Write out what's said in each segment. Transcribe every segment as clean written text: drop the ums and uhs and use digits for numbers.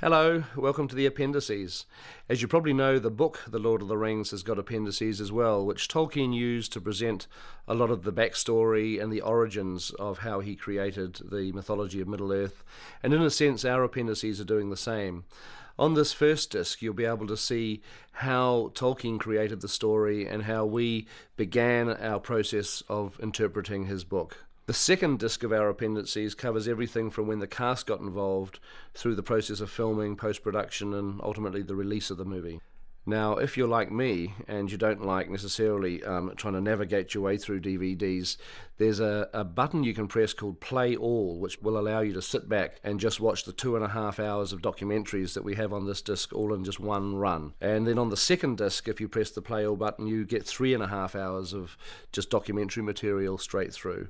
Hello, welcome to the appendices. As you probably know, the book The Lord of the Rings has got appendices as well, which Tolkien used to present a lot of the backstory and the origins of how he created the mythology of Middle-earth, and in a sense our appendices are doing the same. On this first disc you'll be able to see how Tolkien created the story and how we began our process of interpreting his book. The second disc of our appendices covers everything from when the cast got involved through the process of filming, post-production, and ultimately the release of the movie. Now, if you're like me and you don't like necessarily trying to navigate your way through DVDs, there's a button you can press called Play All, which will allow you to sit back and just watch the 2.5 hours of documentaries that we have on this disc all in just one run. And then on the second disc, if you press the Play All button, you get 3.5 hours of just documentary material straight through.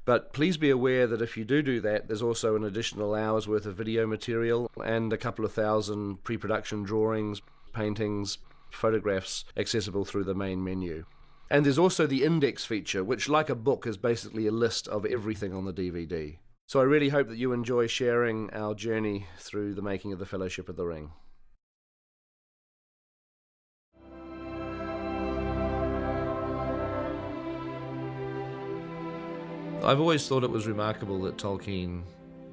But please be aware that if you do that, there's also an additional hour's worth of video material and a couple of thousand pre-production drawings, paintings, photographs accessible through the main menu. And there's also the index feature, which like a book is basically a list of everything on the DVD. So I really hope that you enjoy sharing our journey through the making of the Fellowship of the Ring. I've always thought it was remarkable that Tolkien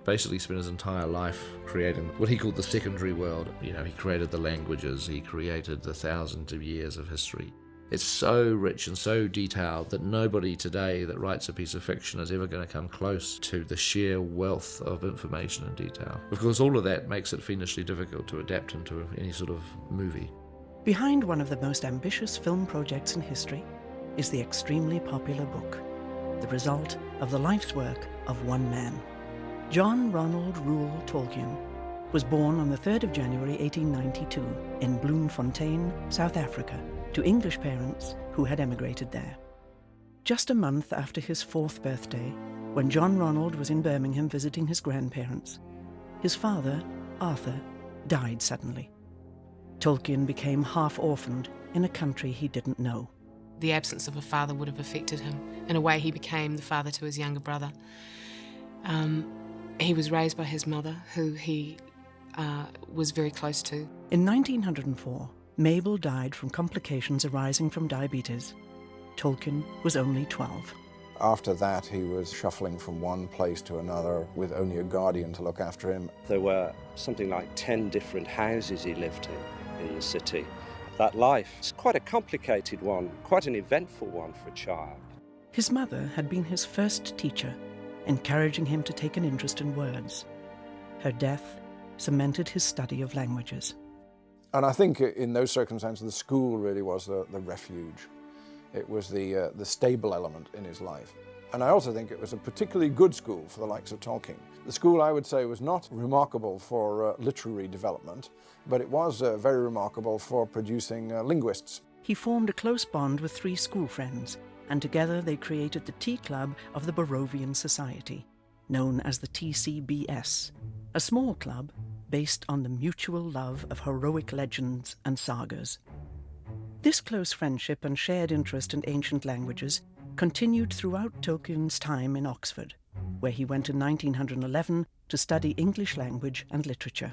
basically spent his entire life creating what he called the secondary world. You know, he created the languages, he created the thousands of years of history. It's so rich and so detailed that nobody today that writes a piece of fiction is ever going to come close to the sheer wealth of information and detail. Of course, all of that makes it fiendishly difficult to adapt into any sort of movie. Behind one of the most ambitious film projects in history is the extremely popular book, the result of the life's work of one man. John Ronald Reuel Tolkien was born on the 3rd of January 1892 in Bloemfontein, South Africa, to English parents who had emigrated there. Just a month after his 4th birthday, when John Ronald was in Birmingham visiting his grandparents, his father, Arthur, died suddenly. Tolkien became half-orphaned in a country he didn't know. The absence of a father would have affected him. In a way, he became the father to his younger brother. He was raised by his mother, who he was very close to. In 1904, Mabel died from complications arising from diabetes. Tolkien was only 12. After that, he was shuffling from one place to another with only a guardian to look after him. There were something like 10 different houses he lived in the city. That life is quite a complicated one, quite an eventful one for a child. His mother had been his first teacher, encouraging him to take an interest in words. Her death cemented his study of languages. And I think in those circumstances, the school really was the refuge. It was the stable element in his life. And I also think it was a particularly good school for the likes of Tolkien. The school, I would say, was not remarkable for literary development, but it was very remarkable for producing linguists. He formed a close bond with 3 school friends, and together they created the Tea Club of the Barovian Society, known as the TCBS, a small club based on the mutual love of heroic legends and sagas. This close friendship and shared interest in ancient languages continued throughout Tolkien's time in Oxford, where he went in 1911 to study English language and literature.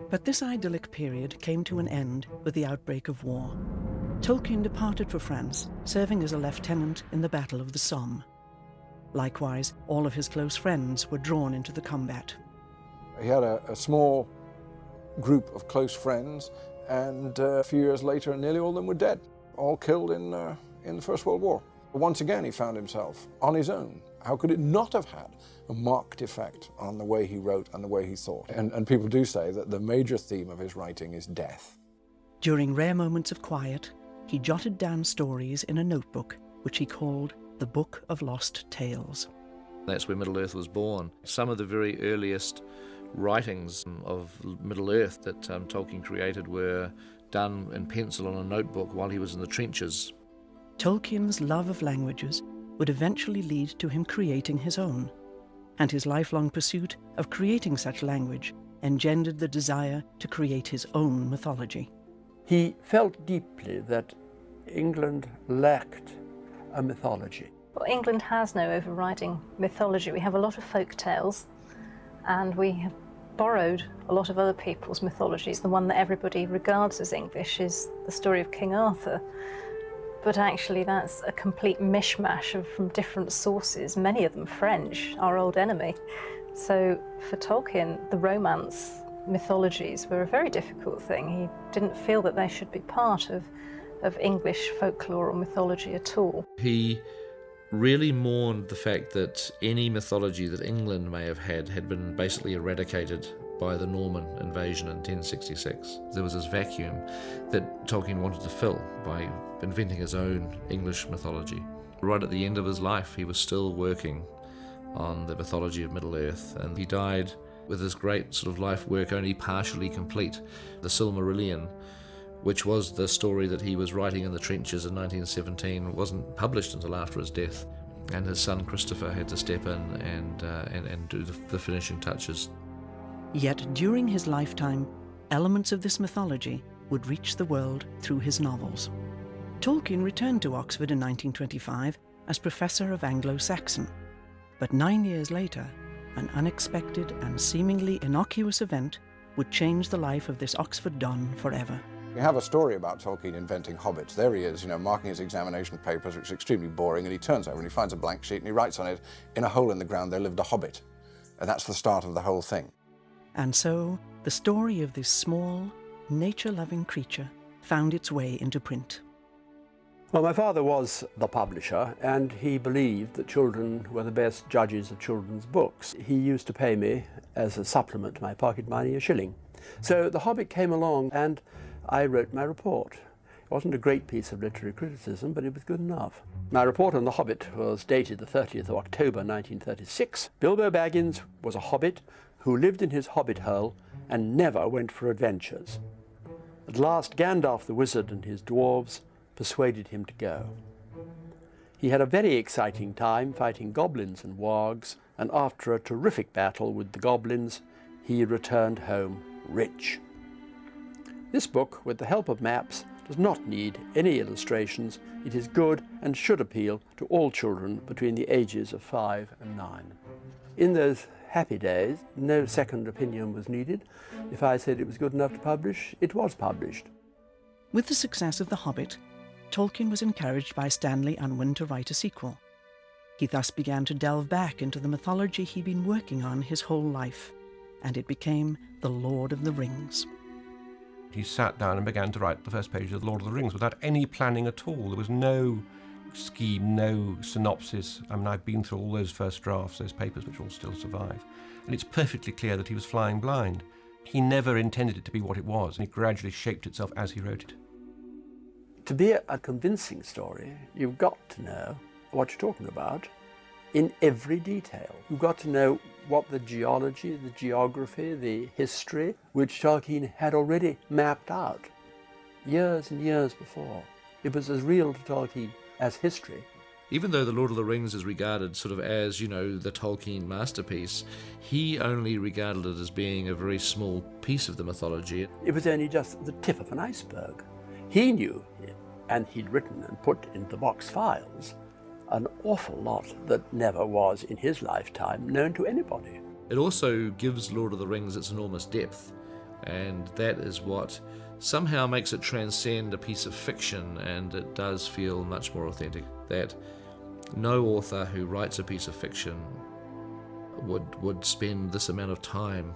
But this idyllic period came to an end with the outbreak of war. Tolkien departed for France, serving as a lieutenant in the Battle of the Somme. Likewise, all of his close friends were drawn into the combat. He had a small group of close friends, and a few years later, nearly all of them were dead, all killed in the First World War. Once again, he found himself on his own. How could it not have had a marked effect on the way he wrote and the way he thought? And people do say that the major theme of his writing is death. During rare moments of quiet, he jotted down stories in a notebook, which he called the Book of Lost Tales. That's where Middle-earth was born. Some of the very earliest writings of Middle-earth that Tolkien created were done in pencil on a notebook while he was in the trenches. Tolkien's love of languages would eventually lead to him creating his own, and his lifelong pursuit of creating such language engendered the desire to create his own mythology. He felt deeply that England lacked a mythology. Well, England has no overriding mythology. We have a lot of folk tales, and we have borrowed a lot of other people's mythologies. The one that everybody regards as English is the story of King Arthur. But actually that's a complete mishmash from different sources, many of them French, our old enemy. So for Tolkien, the Romance mythologies were a very difficult thing. He didn't feel that they should be part of English folklore or mythology at all. He really mourned the fact that any mythology that England may have had been basically eradicated by the Norman invasion in 1066. There was this vacuum that Tolkien wanted to fill by inventing his own English mythology. Right at the end of his life, he was still working on the mythology of Middle-earth, and he died with his great sort of life work only partially complete. The Silmarillion, which was the story that he was writing in the trenches in 1917, wasn't published until after his death, and his son Christopher had to step in and do the finishing touches. Yet during his lifetime, elements of this mythology would reach the world through his novels. Tolkien returned to Oxford in 1925 as Professor of Anglo-Saxon, but 9 years later, an unexpected and seemingly innocuous event would change the life of this Oxford don forever. We have a story about Tolkien inventing hobbits. There he is, you know, marking his examination papers, which is extremely boring, and he turns over and he finds a blank sheet and he writes on it, "In a hole in the ground there lived a hobbit." And that's the start of the whole thing. And so, the story of this small, nature-loving creature found its way into print. Well, my father was the publisher, and he believed that children were the best judges of children's books. He used to pay me, as a supplement to my pocket money, a shilling. So The Hobbit came along and I wrote my report. It wasn't a great piece of literary criticism, but it was good enough. My report on The Hobbit was dated the 30th of October 1936. Bilbo Baggins was a hobbit who lived in his hobbit hole and never went for adventures. At last Gandalf the wizard and his dwarves persuaded him to go. He had a very exciting time fighting goblins and wargs, and after a terrific battle with the goblins, he returned home rich. This book, with the help of maps, does not need any illustrations. It is good and should appeal to all children between the ages of 5 and 9. In those happy days, no second opinion was needed. If I said it was good enough to publish, it was published. With the success of The Hobbit, Tolkien was encouraged by Stanley Unwin to write a sequel. He thus began to delve back into the mythology he'd been working on his whole life, and it became The Lord of the Rings. He sat down and began to write the first page of The Lord of the Rings without any planning at all. There was no scheme, no synopsis. I mean, I've been through all those first drafts, those papers which all still survive. And it's perfectly clear that he was flying blind. He never intended it to be what it was, and it gradually shaped itself as he wrote it. To be a convincing story, you've got to know what you're talking about in every detail. You've got to know what the geology, the geography, the history, which Tolkien had already mapped out years and years before. It was as real to Tolkien as history. Even though The Lord of the Rings is regarded sort of as, you know, the Tolkien masterpiece, he only regarded it as being a very small piece of the mythology. It was only just the tip of an iceberg. He knew, and he'd written and put in the box files, an awful lot that never was in his lifetime known to anybody. It also gives Lord of the Rings its enormous depth, and that is what somehow makes it transcend a piece of fiction, and it does feel much more authentic. That no author who writes a piece of fiction would spend this amount of time,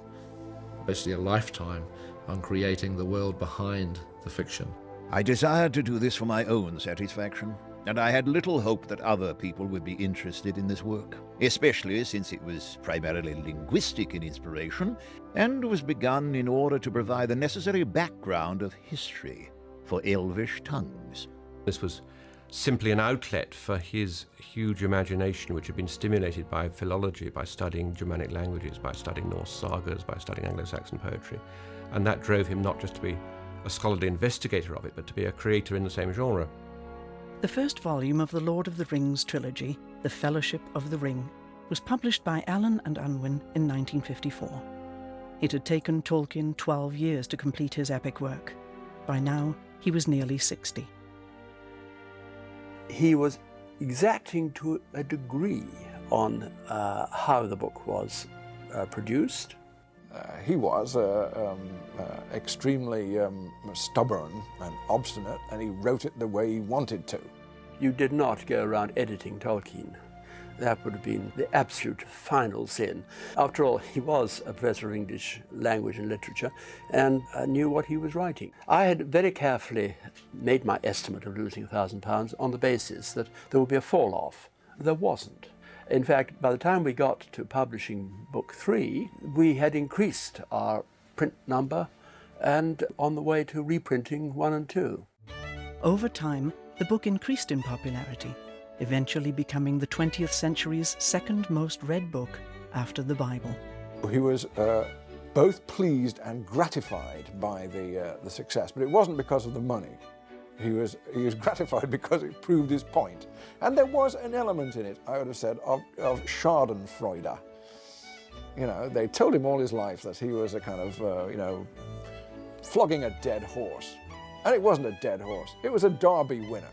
basically a lifetime, on creating the world behind the fiction. I desired to do this for my own satisfaction, and I had little hope that other people would be interested in this work, especially since it was primarily linguistic in inspiration and was begun in order to provide the necessary background of history for Elvish tongues. This was simply an outlet for his huge imagination, which had been stimulated by philology, by studying Germanic languages, by studying Norse sagas, by studying Anglo-Saxon poetry. And that drove him not just to be a scholarly investigator of it, but to be a creator in the same genre. The first volume of the Lord of the Rings trilogy, The Fellowship of the Ring, was published by Allen and Unwin in 1954. It had taken Tolkien 12 years to complete his epic work. By now, he was nearly 60. He was exacting to a degree on how the book was produced. He was extremely stubborn and obstinate, and he wrote it the way he wanted to. You did not go around editing Tolkien. That would have been the absolute final sin. After all, he was a professor of English language and literature and knew what he was writing. I had very carefully made my estimate of losing £1,000 on the basis that there would be a fall-off. There wasn't. In fact, by the time we got to publishing book 3, we had increased our print number and on the way to reprinting 1 and 2. Over time, the book increased in popularity, eventually becoming the 20th century's second most read book after the Bible. He was both pleased and gratified by the success, but it wasn't because of the money. He was gratified because it proved his point. And there was an element in it, I would have said, of schadenfreude. You know, they told him all his life that he was a kind of, you know, flogging a dead horse. And it wasn't a dead horse, it was a Derby winner.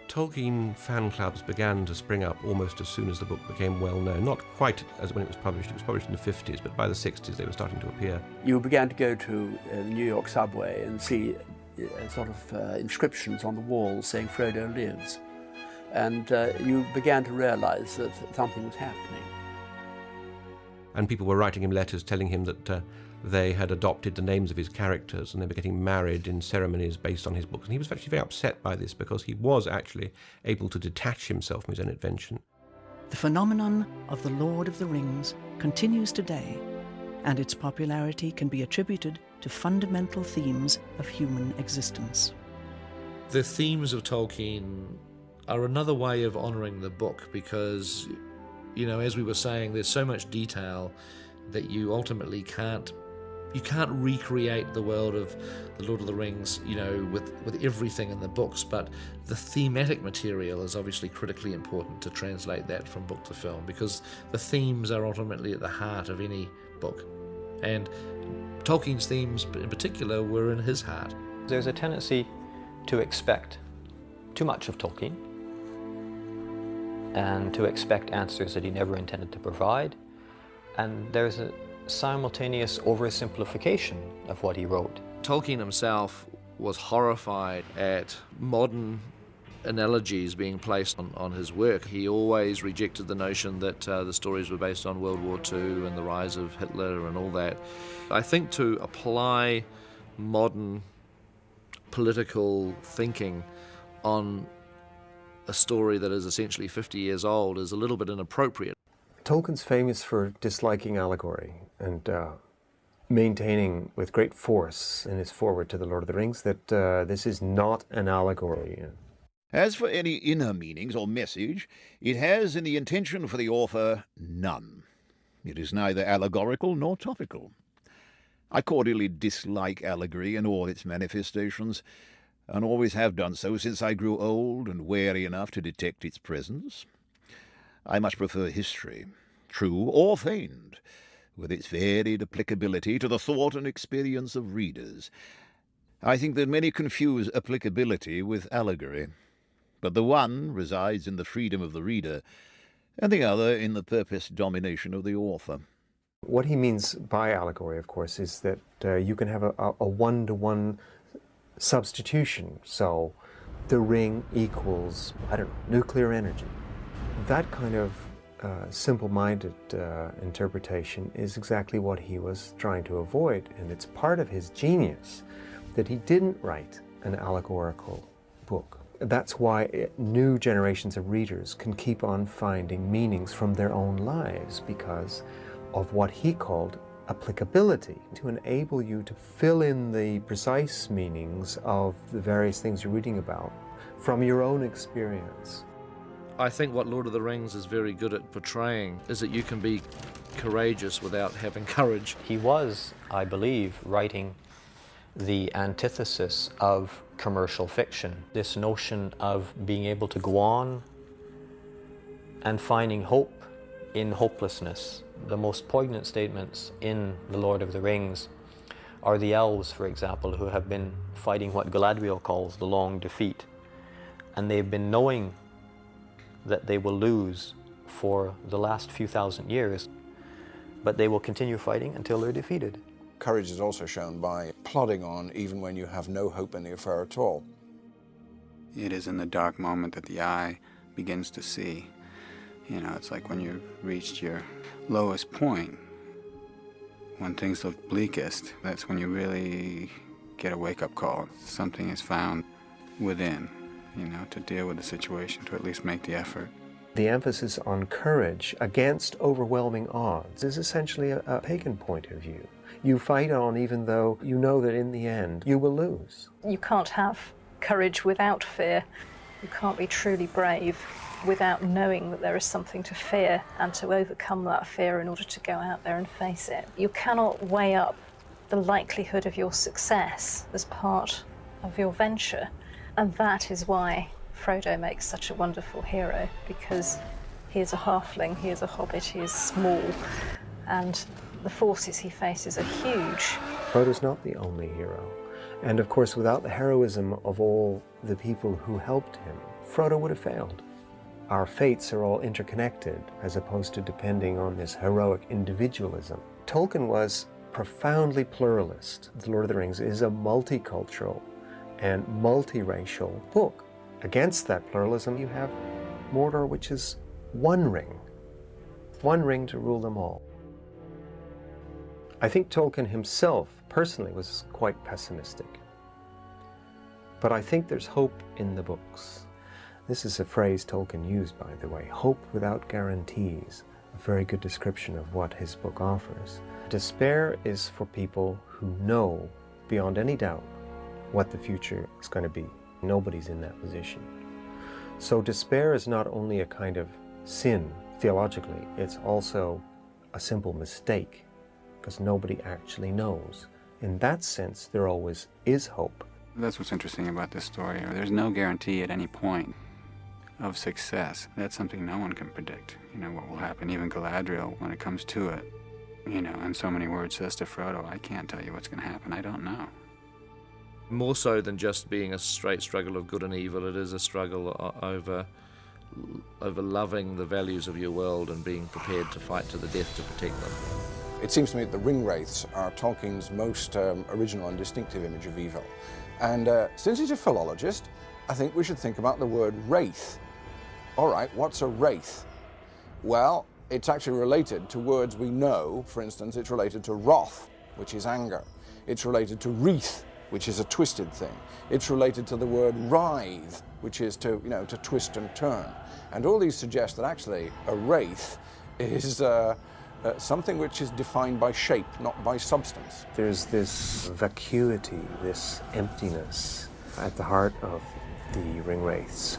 Tolkien fan clubs began to spring up almost as soon as the book became well known. Not quite as when it was published in the 50s, but by the 60s they were starting to appear. You began to go to the New York subway and see sort of inscriptions on the walls saying Frodo lives. And you began to realize that something was happening. And people were writing him letters telling him that they had adopted the names of his characters and they were getting married in ceremonies based on his books. And he was actually very upset by this because he was actually able to detach himself from his own invention. The phenomenon of the Lord of the Rings continues today, and its popularity can be attributed to fundamental themes of human existence. The themes of Tolkien are another way of honouring the book because, you know, as we were saying, there's so much detail that you ultimately can't recreate the world of The Lord of the Rings, you know, with everything in the books, but the thematic material is obviously critically important to translate that from book to film because the themes are ultimately at the heart of any book. And Tolkien's themes in particular were in his heart. There's a tendency to expect too much of Tolkien and to expect answers that he never intended to provide. And there's a simultaneous oversimplification of what he wrote. Tolkien himself was horrified at modern analogies being placed on his work. He always rejected the notion that the stories were based on World War II and the rise of Hitler and all that. I think to apply modern political thinking on a story that is essentially 50 years old is a little bit inappropriate. Tolkien's famous for disliking allegory and maintaining with great force in his foreword to The Lord of the Rings that this is not an allegory. As for any inner meanings or message, it has in the intention for the author none. It is neither allegorical nor topical. I cordially dislike allegory in all its manifestations, and always have done so since I grew old and wary enough to detect its presence. I much prefer history, true or feigned, with its varied applicability to the thought and experience of readers. I think that many confuse applicability with allegory, but the one resides in the freedom of the reader, and the other in the purposed domination of the author. What he means by allegory, of course, is that you can have a one-to-one substitution. So the ring equals, I don't know, nuclear energy. That kind of simple-minded interpretation is exactly what he was trying to avoid, and it's part of his genius that he didn't write an allegorical book. That's why new generations of readers can keep on finding meanings from their own lives because of what he called applicability, to enable you to fill in the precise meanings of the various things you're reading about from your own experience. I think what Lord of the Rings is very good at portraying is that you can be courageous without having courage. He was, I believe, writing the antithesis of commercial fiction. This notion of being able to go on and finding hope in hopelessness. The most poignant statements in The Lord of the Rings are the elves, for example, who have been fighting what Galadriel calls the long defeat. And they've been knowing that they will lose for the last few thousand years. but they will continue fighting until they're defeated. Courage is also shown by plodding on even when you have no hope in the affair at all. It is in the dark moment that the eye begins to see. You know, it's like when you've reached your lowest point, when things look bleakest, that's when you really get a wake-up call. Something is found within, you know, to deal with the situation, to at least make the effort. The emphasis on courage against overwhelming odds is essentially a pagan point of view. You fight on even though you know that in the end you will lose. You can't have courage without fear. You can't be truly brave without knowing that there is something to fear and to overcome that fear in order to go out there and face it. You cannot weigh up the likelihood of your success as part of your venture. And that is why Frodo makes such a wonderful hero, because he is a halfling, he is a hobbit, he is small, and the forces he faces are huge. Frodo's not the only hero. And of course, without the heroism of all the people who helped him, Frodo would have failed. Our fates are all interconnected, as opposed to depending on this heroic individualism. Tolkien was profoundly pluralist. The Lord of the Rings is a multicultural and multiracial book. Against that pluralism, you have Mordor, which is one ring to rule them all. I think Tolkien himself, personally, was quite pessimistic. But I think there's hope in the books. This is a phrase Tolkien used, by the way, hope without guarantees, a very good description of what his book offers. Despair is for people who know, beyond any doubt, what the future is going to be. Nobody's in that position. So despair is not only a kind of sin, theologically, it's also a simple mistake, because nobody actually knows. In that sense, there always is hope. That's what's interesting about this story. There's no guarantee at any point of success. That's something no one can predict. You know, what will happen. Even Galadriel, when it comes to it, you know, in so many words, says to Frodo, I can't tell you what's going to happen. I don't know. More so than just being a straight struggle of good and evil, it is a struggle over loving the values of your world and being prepared to fight to the death to protect them. It seems to me that the ring wraiths are Tolkien's most original and distinctive image of evil. And since he's a philologist, I think we should think about the word wraith. All right, what's a wraith? Well, it's actually related to words we know. For instance, it's related to wrath, which is anger. It's related to wreath, which is a twisted thing. It's related to the word writhe, which is to, you know, to twist and turn. And all these suggest that actually a wraith is something which is defined by shape, not by substance. There's this vacuity, this emptiness at the heart of the ring wraiths.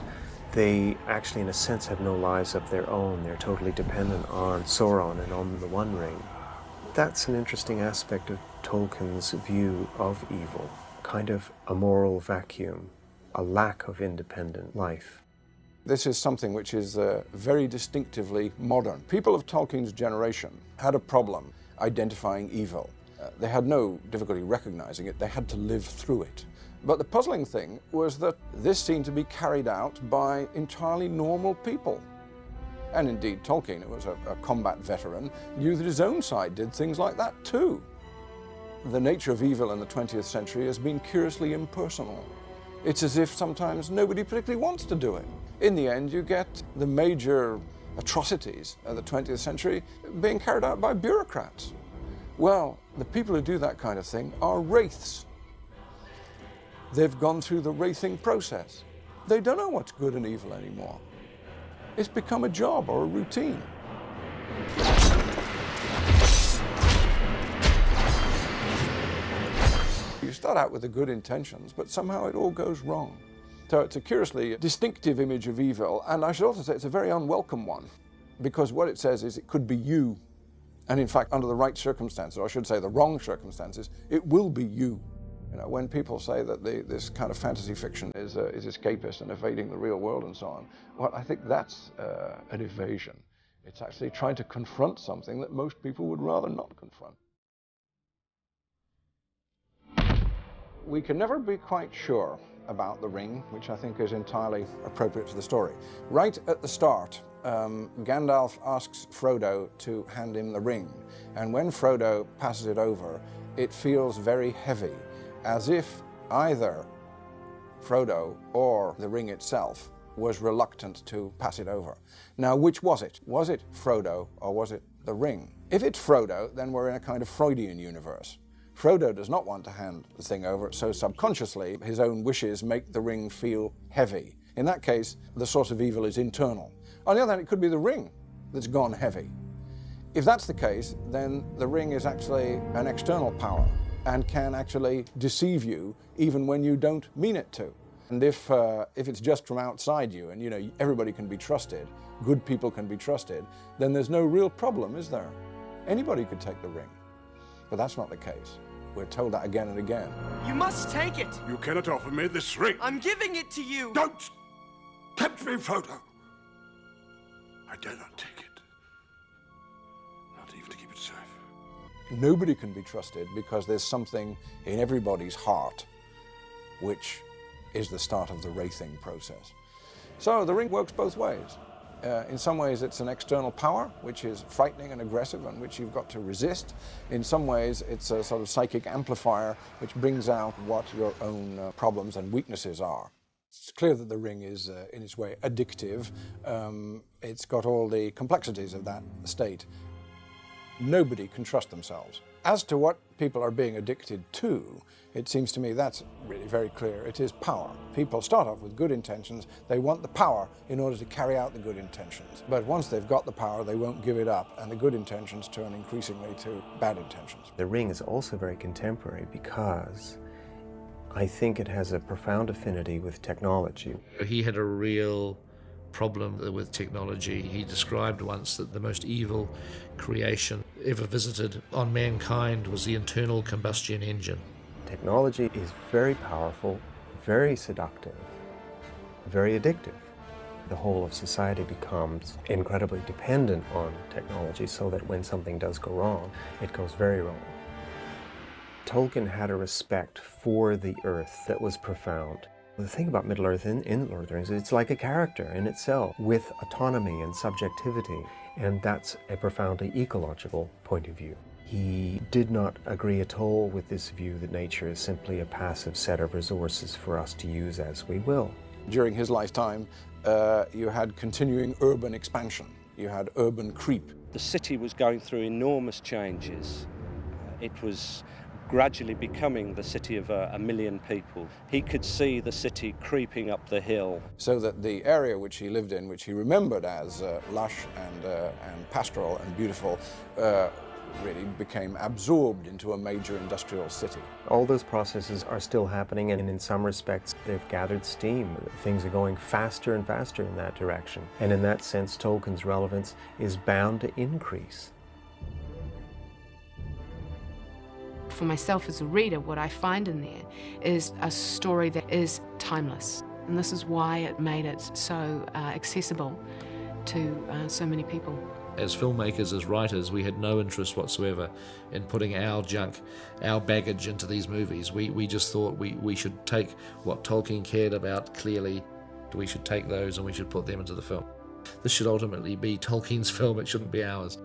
They actually, in a sense, have no lives of their own. They're totally dependent on Sauron and on the One Ring. That's an interesting aspect of Tolkien's view of evil, kind of a moral vacuum, a lack of independent life. This is something which is very distinctively modern. People of Tolkien's generation had a problem identifying evil. They had no difficulty recognizing it, they had to live through it. But the puzzling thing was that this seemed to be carried out by entirely normal people. And indeed, Tolkien, who was a combat veteran, knew that his own side did things like that too. The nature of evil in the 20th century has been curiously impersonal. It's as if sometimes nobody particularly wants to do it. In the end, you get the major atrocities of the 20th century being carried out by bureaucrats. Well, the people who do that kind of thing are wraiths. They've gone through the wraithing process. They don't know what's good and evil anymore. It's become a job or a routine. You start out with the good intentions, but somehow it all goes wrong. So it's a curiously distinctive image of evil, and I should also say it's a very unwelcome one, because what it says is it could be you. And in fact, under the right circumstances, or I should say the wrong circumstances, it will be you. You know, when people say that this kind of fantasy fiction is escapist and evading the real world and so on, well, I think that's an evasion. It's actually trying to confront something that most people would rather not confront. We can never be quite sure about the ring, which I think is entirely appropriate to the story. Right at the start, Gandalf asks Frodo to hand him the ring, and when Frodo passes it over, it feels very heavy, as if either Frodo or the ring itself was reluctant to pass it over. Now, which was it? Was it Frodo or was it the ring? If it's Frodo, then we're in a kind of Freudian universe. Frodo does not want to hand the thing over, so subconsciously his own wishes make the ring feel heavy. In that case, the source of evil is internal. On the other hand, it could be the ring that's gone heavy. If that's the case, then the ring is actually an external power and can actually deceive you even when you don't mean it to. And if it's just from outside you, and you know everybody can be trusted, good people can be trusted, then there's no real problem, is there? Anybody could take the ring. But that's not the case. We're told that again and again. You must take it! You cannot offer me this ring! I'm giving it to you! Don't tempt me, Frodo! I dare not take it. Not even to keep it safe. Nobody can be trusted because there's something in everybody's heart which is the start of the wraithing process. So the ring works both ways. In some ways it's an external power which is frightening and aggressive and which you've got to resist. In some ways it's a sort of psychic amplifier which brings out what your own problems and weaknesses are. It's clear that the ring is, in its way, addictive. It's got all the complexities of that state. Nobody can trust themselves. As to what people are being addicted to, it seems to me that's really very clear. It is power. People start off with good intentions. They want the power in order to carry out the good intentions. But once they've got the power, they won't give it up, and the good intentions turn increasingly to bad intentions. The ring is also very contemporary because I think it has a profound affinity with technology. He had a real problem with technology. He described once that the most evil creation ever visited on mankind was the internal combustion engine. Technology is very powerful, very seductive, very addictive. The whole of society becomes incredibly dependent on technology so that when something does go wrong, it goes very wrong. Tolkien had a respect for the earth that was profound. The thing about Middle-earth in Lord of the Rings is it's like a character in itself with autonomy and subjectivity, and that's a profoundly ecological point of view. He did not agree at all with this view that nature is simply a passive set of resources for us to use as we will. During his lifetime, you had continuing urban expansion. You had urban creep. The city was going through enormous changes. It was gradually becoming the city of 1 million people. He could see the city creeping up the hill. So that the area which he lived in, which he remembered as lush and pastoral and beautiful, really became absorbed into a major industrial city. All those processes are still happening, and in some respects they've gathered steam. Things are going faster and faster in that direction. And in that sense, Tolkien's relevance is bound to increase. For myself as a reader, what I find in there is a story that is timeless. And this is why it made it so accessible to so many people. As filmmakers, as writers, we had no interest whatsoever in putting our junk, our baggage into these movies. We just thought we should take what Tolkien cared about clearly, we should take those and we should put them into the film. This should ultimately be Tolkien's film, it shouldn't be ours.